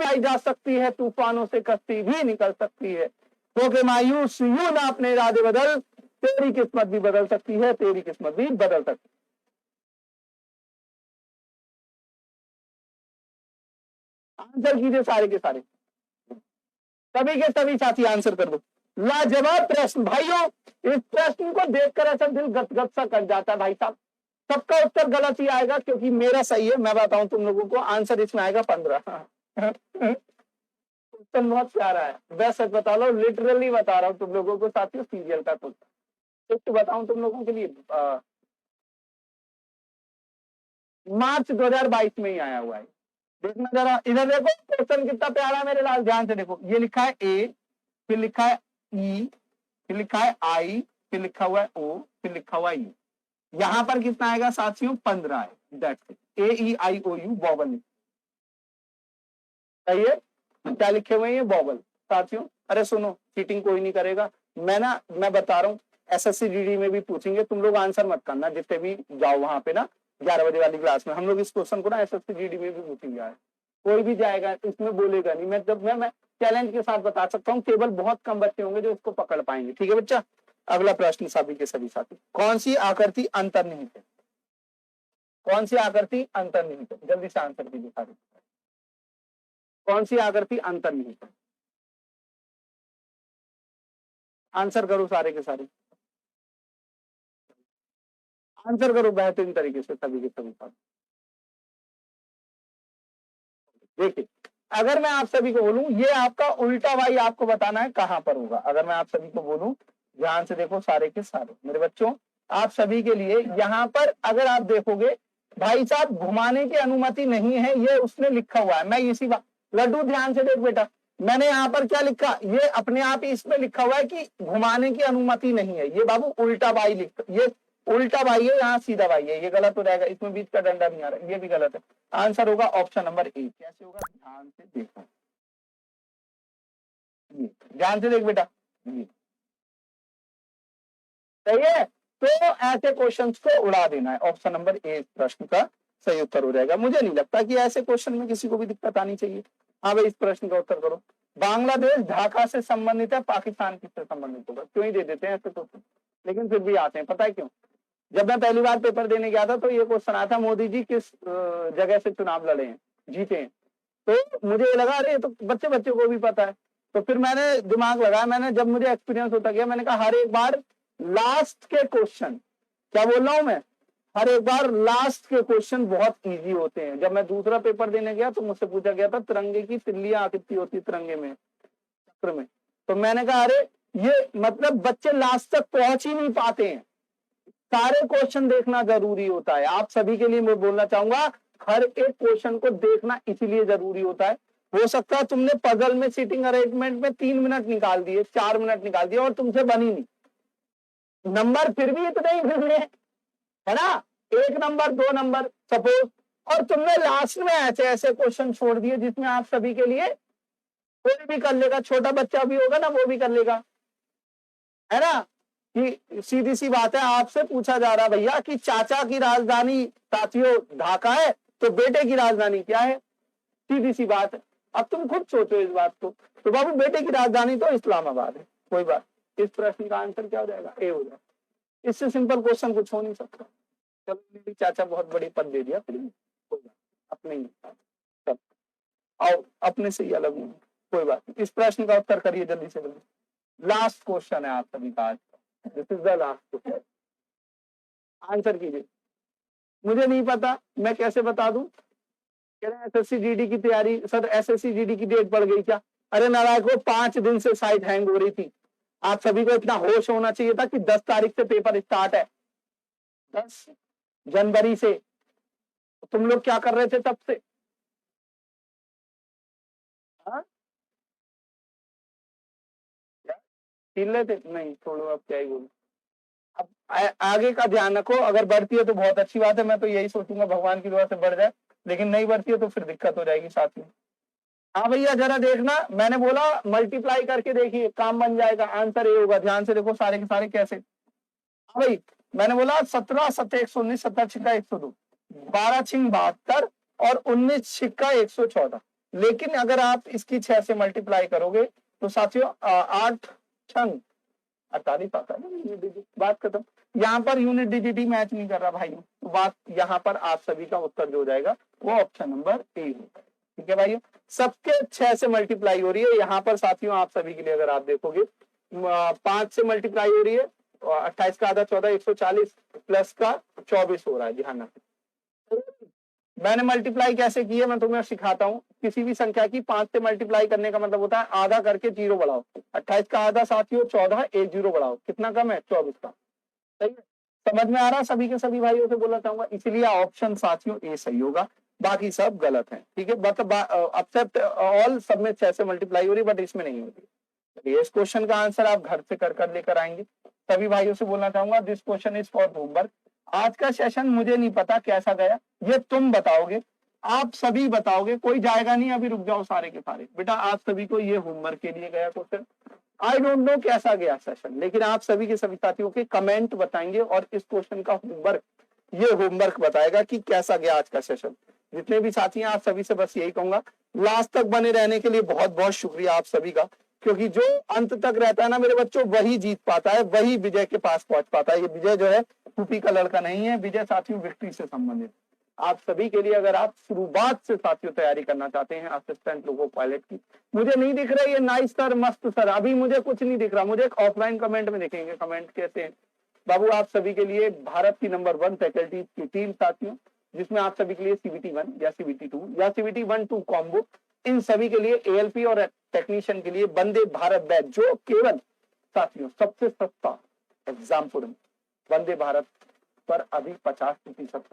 आई जा सकती है, तूफानों से कश्ती भी निकल सकती है, होके मायूस यूं ना अपने इरादे बदल, तेरी किस्मत भी बदल सकती है, तेरी किस्मत भी बदल सकती है। आंसर कीजिए सारे के सारे, सभी के सभी साथी आंसर कर दो। लाजवाब प्रश्न भाइयों, इस प्रश्न को देखकर ऐसा दिल गदगद सा कर जाता है भाई साहब। सबका उत्तर गलत ही आएगा क्योंकि मेरा सही है। मैं बताऊं तुम लोगों को, आंसर इसमें आएगा 15। क्वेश्चन बहुत प्यारा है, वैसे बता लो, लिटरली बता रहा हूँ तुम लोगों को साथियों, सीरियल का क्वेश्चन। शिफ्ट बताऊं तुम लोगों के लिए, मार्च 2022 में ही आया हुआ है। देखना जरा इधर, देखो क्वेश्चन कितना प्यारा है मेरे लाल, ध्यान से देखो। ये लिखा है ए, फिर लिखा है ई, फिर लिखा है आई, फिर लिखा हुआ है ओ, फिर लिखा हुआ है यू। यहां पर कितना आएगा साथियों? 15 है। That's it. A E I O U bobble सही है। क्या लिखे हुए हैं? बॉबल साथियों। अरे सुनो, चीटिंग कोई नहीं करेगा। मैं बता रहा हूँ, एसएससी जीडी में भी पूछेंगे, तुम लोग आंसर मत करना जितने भी जाओ वहां पे ना 11 बजे वाली क्लास में। हम लोग इस क्वेश्चन को ना एसएससी जीडी में भी पूछेंगे यार, कोई भी जाएगा इसमें बोलेगा नहीं। मैं चैलेंज के साथ बता सकता हूँ, केवल बहुत कम बच्चे होंगे जो इसको पकड़ पाएंगे। ठीक है बच्चा, अगला प्रश्न सभी के सभी साथी, कौन सी आकृति अंतर्निहित है? कौन सी आकृति अंतर्निहित है? जल्दी से आंसर कीजिए सारे। कौन सी आकृति अंतर्निहित है? आंसर करो सारे के सारे, आंसर करो बेहतरीन तरीके से सभी के सभी साथी। देखिए, अगर मैं आप सभी को बोलूं ये आपका उल्टा वाई आपको बताना है कहां पर होगा। अगर मैं आप सभी को बोलूं, ध्यान से देखो सारे के सारे मेरे बच्चों, आप सभी के लिए यहाँ पर अगर आप देखोगे भाई साहब, घुमाने की अनुमति नहीं है, ये उसने लिखा हुआ है। मैं इसी बात, लड्डू ध्यान से देख बेटा, मैंने यहाँ पर क्या लिखा, ये अपने आप ही इसमें लिखा हुआ है कि घुमाने की अनुमति नहीं है। ये बाबू उल्टा बाई लिखता, ये उल्टा बाई है, यहाँ सीधा बाई है, ये गलत हो जाएगा, इसमें बीच का डंडा नहीं आ रहा, ये भी गलत है। आंसर होगा ऑप्शन नंबर ए। कैसे होगा? ध्यान से देखो, ध्यान से देख बेटा, सही है। तो ऐसे क्वेश्चंस को उड़ा देना है, ऑप्शन नंबर ए प्रश्न का सही उत्तर हो जाएगा। मुझे नहीं लगता कि ऐसे क्वेश्चन में किसी को भी दिक्कत आनी चाहिए। हाँ भाई, इस प्रश्न का उत्तर करो। बांग्लादेश ढाका से संबंधित है, पाकिस्तान किससे संबंधित होगा? क्यों ही दे देते हैं ऐसे क्वेश्चन, लेकिन फिर भी आते हैं। पता है क्यों? जब मैं पहली बार पेपर देने गया था तो ये क्वेश्चन आया था, मोदी जी किस जगह से चुनाव लड़े हैं, जीते हैं। तो मुझे लगा अरे तो बच्चे बच्चे को भी पता है। तो फिर मैंने दिमाग लगाया, मैंने जब मुझे एक्सपीरियंस होता गया, मैंने कहा हर एक बार लास्ट के क्वेश्चन, क्या बोल रहा हूं मैं, हर एक बार लास्ट के क्वेश्चन बहुत इजी होते हैं। जब मैं दूसरा पेपर देने गया तो मुझसे पूछा गया था तिरंगे की तिल्लियां कितनी होती तिरंगे में, चक्र में। तो मैंने कहा अरे ये मतलब बच्चे लास्ट तक पहुंच ही नहीं पाते हैं, सारे क्वेश्चन देखना जरूरी होता है। आप सभी के लिए मैं बोलना चाहूंगा, हर एक क्वेश्चन को देखना इसीलिए जरूरी होता है। हो सकता है तुमने पजल में सीटिंग अरेंजमेंट में 3 मिनट निकाल दिए, 4 मिनट निकाल दिए और तुमसे बनी नहीं, नंबर फिर भी इतने ही मिलने, है ना, 1 नंबर 2 नंबर सपोज, और तुमने लास्ट में ऐसे ऐसे क्वेश्चन छोड़ दिए जिसमें आप सभी के लिए कोई भी कर लेगा, छोटा बच्चा भी होगा ना वो भी कर लेगा, है ना। कि सीधी सी बात है, आपसे पूछा जा रहा भैया कि चाचा की राजधानी साथियों ढाका है तो बेटे की राजधानी क्या है? सीधी सी बात है। अब तुम खुद सोचो इस बात को, तो बाबू बेटे की राजधानी तो इस्लामाबाद है। कोई बात, इस प्रश्न का आंसर क्या हो जाएगा? ए हो जाएगा। इससे सिंपल क्वेश्चन कुछ हो नहीं सकता। चलो मेरी चाचा बहुत बड़ी पद दे दिया, फिर भी कोई बात, अपने ही सब आओ, अपने से ही अलग हूँ, कोई बात नहीं। इस प्रश्न का उत्तर करिए जल्दी से जल्दी। लास्ट क्वेश्चन है आप सभी का आज, this is the last question, answer कीजिए। मुझे नहीं पता, मैं कैसे बता दूं? एसएससी जीडी की तैयारी, सर एसएससी जीडी की डेट पड़ गई क्या? अरे नारायण को 5 दिन से साइट हैंग हो रही थी। आप सभी को इतना होश होना चाहिए था कि 10 तारीख से पेपर स्टार्ट है, 10 जनवरी से। तुम लोग क्या कर रहे थे तब से? छीन रहे थे? नहीं छोड़ो, अब क्या ही बोलूं। अब आगे का ध्यान रखो, अगर बढ़ती है तो बहुत अच्छी बात है, मैं तो यही सोचूंगा भगवान की दुआ से बढ़ जाए, लेकिन नहीं बढ़ती है तो फिर दिक्कत हो जाएगी साथ में। हाँ भैया जरा देखना, मैंने बोला मल्टीप्लाई करके देखिए, काम बन जाएगा। आंसर ये होगा, ध्यान से देखो सारे के सारे कैसे। हाँ भाई, मैंने बोला 17 7 119 17 छिक्का 102, 12 छिंग 72 और 19 छिक्का 114। लेकिन अगर आप इसकी 6 से मल्टीप्लाई करोगे तो साथियों 8 छंग 48 आता है ना यूनिट डिजिट, बात खत्म। यहाँ पर यूनिट डिजिट ही मैच नहीं कर रहा भाइयों, तो बात यहाँ पर आप सभी का उत्तर जो हो जाएगा वो ऑप्शन नंबर ए होगा। ठीक है भाइयों, सबके 6 से मल्टीप्लाई हो रही है। यहाँ पर साथियों आप सभी के लिए अगर आप देखोगे 5 से मल्टीप्लाई हो रही है, 28 का आधा 14, 140 प्लस का 24 हो रहा है। ध्यान रखें मैंने मल्टीप्लाई कैसे की है, मैं तुम्हें सिखाता हूँ। किसी भी संख्या की 5 से मल्टीप्लाई करने का मतलब होता है आधा करके 0 बढ़ाओ। 28 का आधा साथियों 14, एक 0 बढ़ाओ, कितना कम है 24 का। सही है, समझ में आ रहा है सभी के सभी भाइयों से बोलना चाहूंगा, इसलिए ऑप्शन साथियों ए सही होगा, बाकी सब गलत है। ठीक है, मतलब एक्सेप्ट ऑल सब में 6 से मल्टीप्लाई हो रही बट इसमें नहीं होती। इस क्वेश्चन का आंसर आप घर से कर लेकर आएंगे। सभी भाइयों से बोलना चाहूंगा this question is for homework. आज का सेशन मुझे नहीं पता कैसा गया, ये तुम बताओगे, आप सभी बताओगे, कोई जाएगा नहीं, अभी रुक जाओ सारे के सारे। बेटा आप सभी को ये होमवर्क के लिए गया क्वेश्चन, आई डोंट नो कैसा गया सेशन, लेकिन आप सभी के सभी साथियों के कमेंट बताएंगे और इस क्वेश्चन का होमवर्क, ये होमवर्क बताएगा कि कैसा गया आज का सेशन। जितने भी साथी हैं आप सभी से बस यही कहूंगा, लास्ट तक बने रहने के लिए बहुत बहुत शुक्रिया आप सभी का, क्योंकि जो अंत तक रहता है ना मेरे बच्चों, वही जीत पाता है, वही विजय के पास पहुंच पाता है। ये विजय जो है टूपी का लड़का नहीं है, विजय साथियों विक्ट्री से संबंधित। आप सभी के लिए अगर आप शुरुआत से साथियों तैयारी करना चाहते हैं असिस्टेंट लोगो पायलट की, मुझे नहीं दिख रहा ये नाइस सर, मस्त सर, अभी मुझे कुछ नहीं दिख रहा, मुझे एक ऑफलाइन कमेंट में दिखेंगे। कमेंट कैसे हैं बाबू? आप सभी के लिए भारत की नंबर 1 फैकल्टी की टीम साथियों, जिसमें आप सभी के लिए CBT 1 या CBT 2 या CBT 1-2 कॉम्बो, इन सभी के लिए ALP और टेक्नीशियन के लिए वंदे भारत बैच, जो केवल साथियों सबसे सस्ता एग्जाम वंदे भारत पर अभी 50%